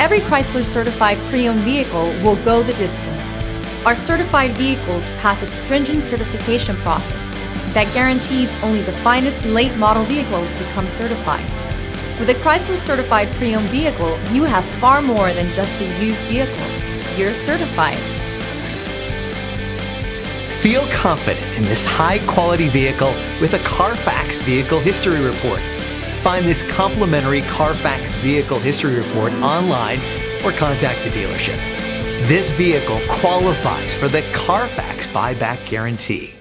Every Chrysler certified pre-owned vehicle will go the distance. Our certified vehicles pass a stringent certification process that guarantees only the finest late model vehicles become certified. With a Chrysler certified pre-owned vehicle, you have far more than just a used vehicle. You're certified. Feel confident in this high-quality vehicle with a Carfax Vehicle History Report. Find this complimentary Carfax Vehicle History Report online or contact the dealership. This vehicle qualifies for the Carfax Buyback Guarantee.